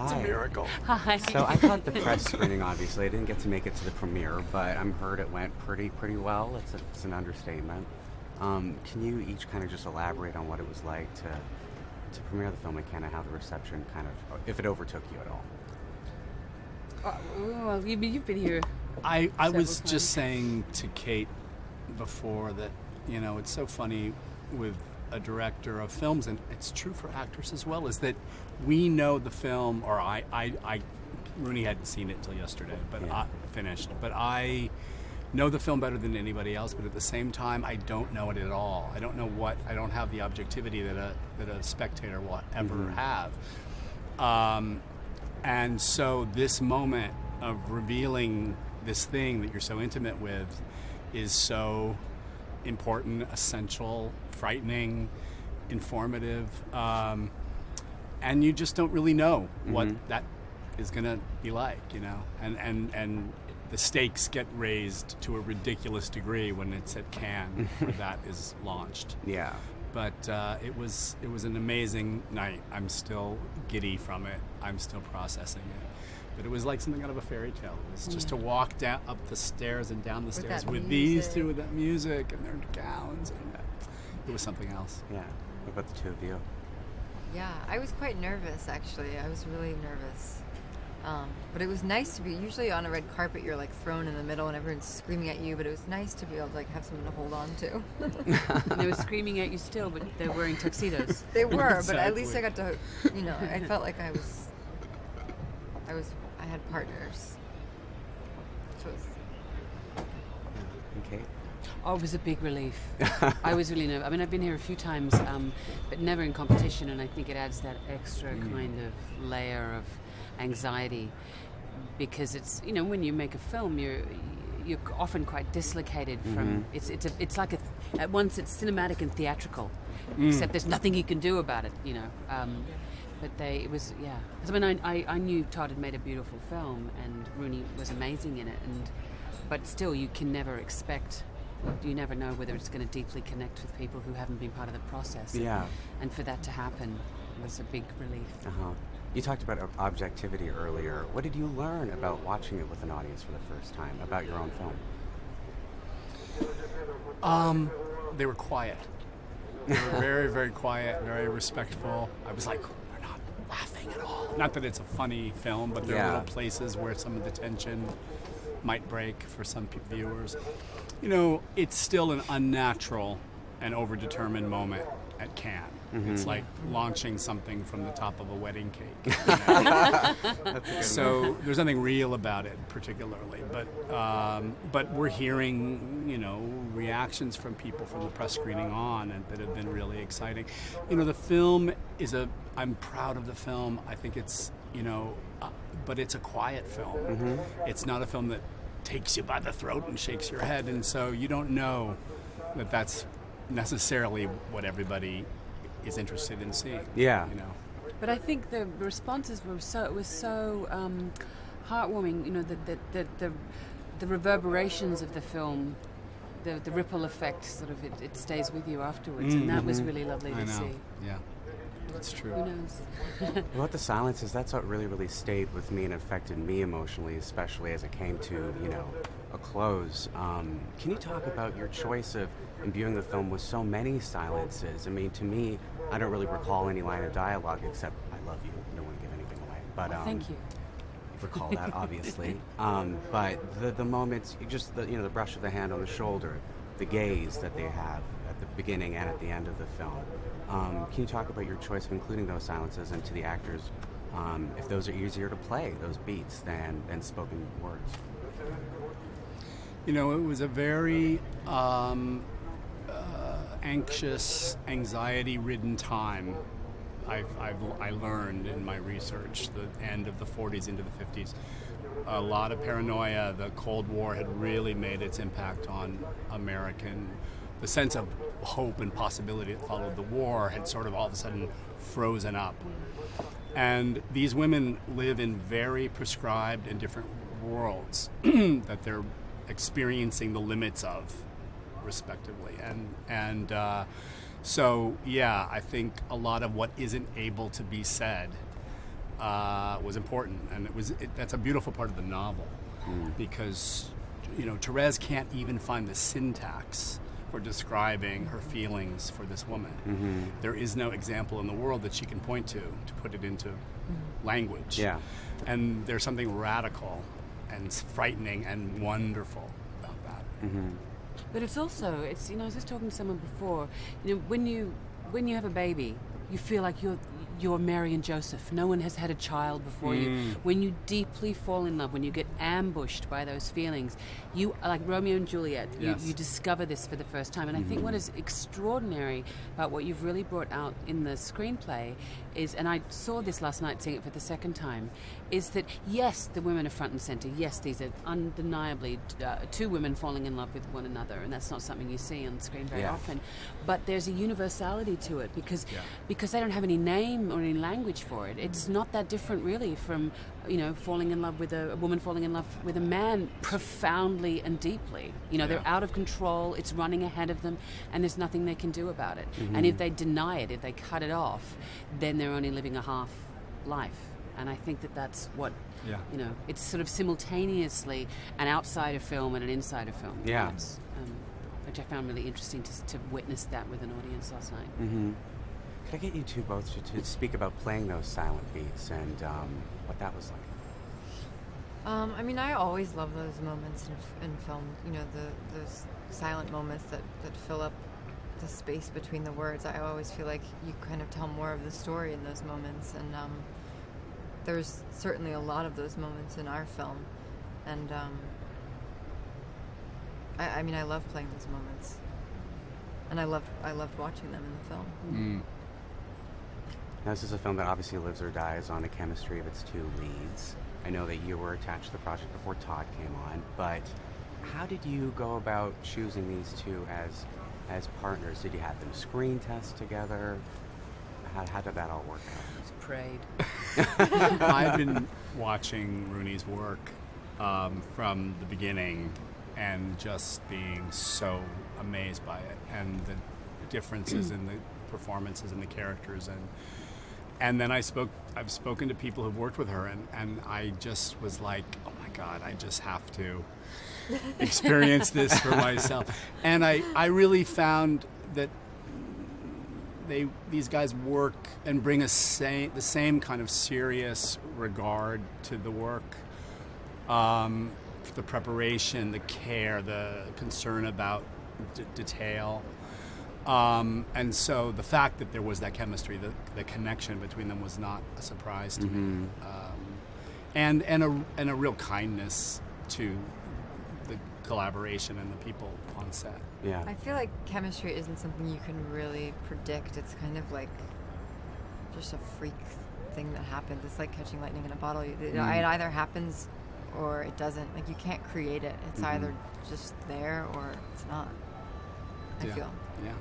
It's a miracle. Hi. So I caught the press screening, obviously. I didn't get to make it to the premiere, but I'm heard it went pretty well. It's an understatement. Can you each kind of just elaborate on what it was like to premiere the film and kind of how the reception kind of, if it overtook you at all? Well, you've been here. I was times. just saying to Cate before that, it's so funny with a director of films, and it's true for actors as well, is that we know the film, or Rooney hadn't seen it till yesterday, but Yeah. but I know the film better than anybody else, but at the same time, I don't know it at all. I don't have the objectivity that a spectator will ever have. And so this moment of revealing this thing that you're so intimate with is so important, essential, frightening, informative, and you just don't really know what that is going to be like, and the stakes get raised to a ridiculous degree when it's at Cannes where that is launched. Yeah. But it was an amazing night. I'm still giddy from it. I'm still processing it. But it was like something out of a fairy tale. It was just to walk down up the stairs and down the stairs with these two, with that music and their gowns, and it was something else. Yeah. What about the two of you? Yeah, I was quite nervous, actually. I was really nervous. But it was nice to be, usually on a red carpet you're like thrown in the middle and everyone's screaming at you, but it was nice to be able to like have someone to hold on to. And they were screaming at you still, but they're wearing tuxedos. They were, but at Exactly. least I got to, I felt like I had partners. So it was, Okay. Oh, it was a big relief. I was really nervous. I mean, I've been here a few times, but never in competition, and I think it adds that extra kind of layer of anxiety, because it's, when you make a film, you're often quite dislocated from it's like at once it's cinematic and theatrical, except there's nothing you can do about it, but it was I mean, I knew Todd had made a beautiful film and Rooney was amazing in it, but still you can never expect, you never know whether it's going to deeply connect with people who haven't been part of the process. Yeah. And for that to happen was a big relief. You talked about objectivity earlier. What did you learn about watching it with an audience for the first time, about your own film? They were quiet. They were very, very quiet, very respectful. I was like, we're not laughing at all. Not that it's a funny film, but there are little places where some of the tension might break for some viewers. It's still an unnatural and overdetermined moment at Cannes. It's like launching something from the top of a wedding cake. So there's nothing real about it particularly, but we're hearing reactions from people from the press screening on and that have been really exciting. The film is I'm proud of the film. I think it's but it's a quiet film. It's not a film that takes you by the throat and shakes your head, and so you don't know that that's necessarily what everybody is interested in seeing. Yeah. But I think the responses were so heartwarming. The reverberations of the film, the ripple effect, sort of it stays with you afterwards, and that was really lovely to see. Yeah, that's true. Who knows? What the silences, that's what really stayed with me and affected me emotionally, especially as it came to, a close. Can you talk about your choice of imbuing the film with so many silences? I mean, to me, I don't really recall any line of dialogue except "I love you." I don't want to give anything away, but Thank you. recall that obviously. But the moments, just the brush of the hand on the shoulder, the gaze that they have at the beginning and at the end of the film. Can you talk about your choice of including those silences, and to the actors, if those are easier to play, those beats, than spoken words? It was a very anxious, anxiety-ridden time. I learned in my research, the end of the 40s into the 50s. A lot of paranoia. The Cold War had really made its impact on the sense of hope and possibility that followed the war had sort of all of a sudden frozen up. And these women live in very prescribed and different worlds that they're experiencing the limits of, respectively. So I think a lot of what isn't able to be said was important, and that's a beautiful part of the novel, because Therese can't even find the syntax for describing her feelings for this woman. There is no example in the world that she can point to put it into language. Yeah. And there's something radical and frightening and wonderful about that. But it's also, I was just talking to someone before, when you have a baby, you feel like you're Mary and Joseph. No one has had a child before you. When you deeply fall in love, when you get ambushed by those feelings, you, like Romeo and Juliet, you discover this for the first time. And I think what is extraordinary about what you've really brought out in the screenplay is, and I saw this last night seeing it for the second time, is that yes, the women are front and center. Yes, these are undeniably two women falling in love with one another, and that's not something you see on screen very often. But there's a universality to it because they don't have any name or any language for it. It's not that different really from falling in love with a woman falling in love with a man profoundly and deeply. They're out of control, it's running ahead of them, and there's nothing they can do about it. And if they deny it, if they cut it off, then they're only living a half life. And I think that's what, it's sort of simultaneously an outsider film and an insider film. Yeah. Which I found really interesting to witness that with an audience last night. Could I get you two both to speak about playing those silent beats and what that was like? I always love those moments in film, those silent moments that fill up the space between the words. I always feel like you kind of tell more of the story in those moments, and there's certainly a lot of those moments in our film, and I love playing those moments, and I loved watching them in the film. Now, this is a film that obviously lives or dies on the chemistry of its two leads. I know that you were attached to the project before Todd came on, but how did you go about choosing these two as partners? Did you have them screen test together? How did that all work out? Just prayed. I've been watching Rooney's work from the beginning and just being so amazed by it, and the differences in the performances and the characters, and then I've spoken to people who've worked with her, and I just was like, oh my God, I just have to experience this for myself. And I really found that these guys work and bring the same kind of serious regard to the work, the preparation, the care, the concern about detail. And so the fact that there was that chemistry, the connection between them was not a surprise to me. And a real kindness to the collaboration and the people on set. Yeah. I feel like chemistry isn't something you can really predict. It's kind of like just a freak thing that happens. It's like catching lightning in a bottle. It either happens or it doesn't. Like, you can't create it. It's either just there or it's not. I feel. Yeah.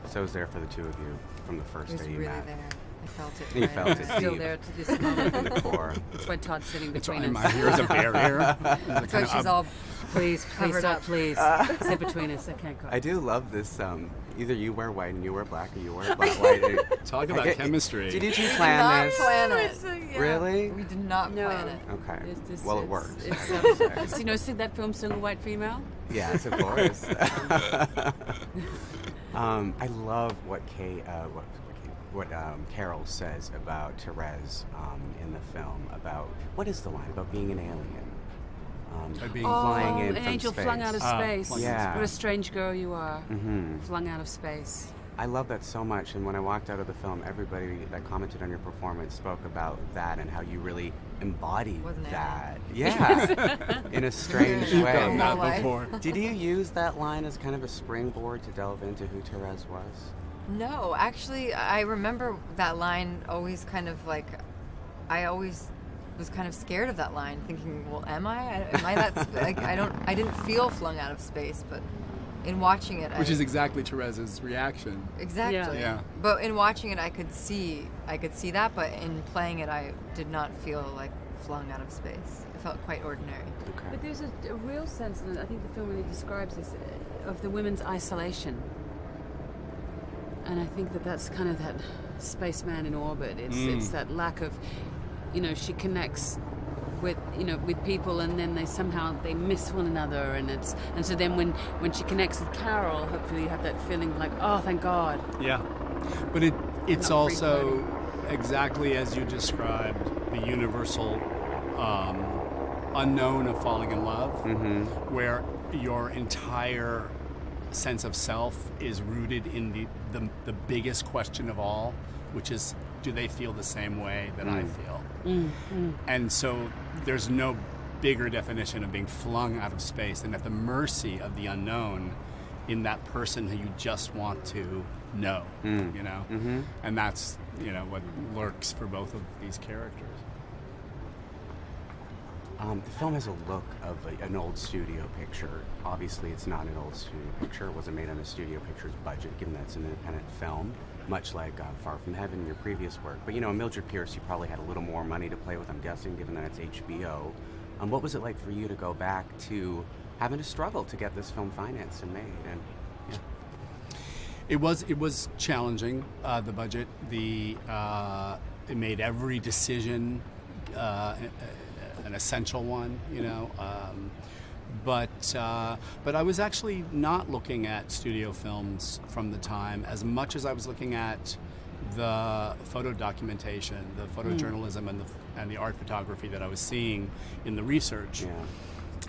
So I was there for the two of you from the first It was day you really met. there. I felt it. You felt it Still deep there to this moment. in the core. That's why Todd's sitting between So us. here's a barrier. That's why she's all Please, covered stop, up. please. Sit between us. I can't go. I do love this. Either you wear white and you wear black, or you wear white. Talk about chemistry. Did you two did plan not this? plan it. Really? We did not No. plan it. Okay. It's- Well, it it's- works. It's, see that film, Single White Female? Yes, of course. I love what Carol says about Therese in the film. About what is the line about being an alien? Being flying in an from angel space. flung out of space. flung out of What a strange girl you are. Mm-hmm. Flung out of space. I love that so much, and when I walked out of the film, everybody that commented on your performance spoke about that and how you really embodied Wasn't it? that. Yeah, in a strange You've done way. that life. before. Did you use that line as kind of a springboard to delve into who Therese was? No, actually, I remember that line always kind of like, I always was kind of scared of that line, thinking, well, am I that, like, I didn't feel flung out of space, but in watching it, Which is exactly Therese's reaction. exactly. Yeah. But in watching it, I could see that, but in playing it, I did not feel like flung out of space. It felt quite ordinary. Okay. But there's a real sense, and I think the film really describes this, of the women's isolation. And I think that's kind of that spaceman in orbit. It's that lack of, she connects with with people, and then they miss one another, and so then when she connects with Carol, hopefully you have that feeling like, oh, thank God. Yeah, but it's Not also exactly as you described, the universal unknown of falling in love, where your entire sense of self is rooted in the biggest question of all, which is, do they feel the same way that I feel? And so there's no bigger definition of being flung out of space than at the mercy of the unknown in that person who you just want to know, and that's what lurks for both of these characters. The film has a look of an old studio picture. Obviously, it's not an old studio picture. It wasn't made on a studio picture's budget, given that it's an independent film, much like Far From Heaven, your previous work. But, Mildred Pierce, you probably had a little more money to play with, I'm guessing, given that it's HBO. What was it like for you to go back to having to struggle to get this film financed and made? And It was challenging, the budget. It made every decision an essential one, but I was actually not looking at studio films from the time as much as I was looking at the photo documentation, the photojournalism, and the art photography that I was seeing in the research. Yeah.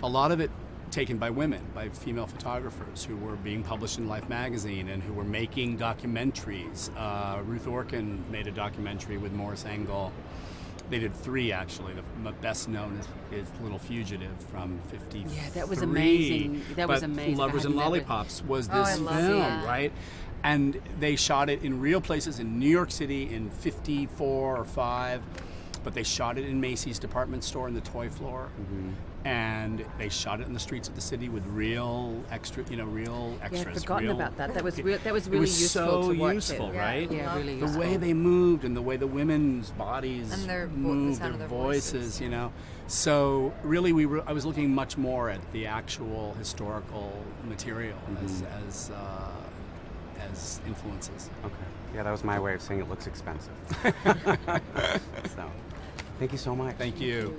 A lot of it taken by women, by female photographers who were being published in Life magazine and who were making documentaries. Ruth Orkin made a documentary with Morris Engel. They did 3, actually. The best known is Little Fugitive from '53. Yeah, that was amazing. That was But amazing. Lovers and Lollipops was this I love film, that. right? And they shot it in real places in New York City in '54 or '5, but they shot it in Macy's department store in the toy floor. And they shot it in the streets of the city with real extras. Yeah, I'd extras. forgotten about that. That was really it was useful so to watch useful, it. right? Yeah, really The useful. way they moved and the way the women's bodies And the moved, sound of their their voices, voices. So really, I was looking much more at the actual historical material as influences. Okay. Yeah, that was my way of saying it looks expensive. So, thank you so much. Thank you.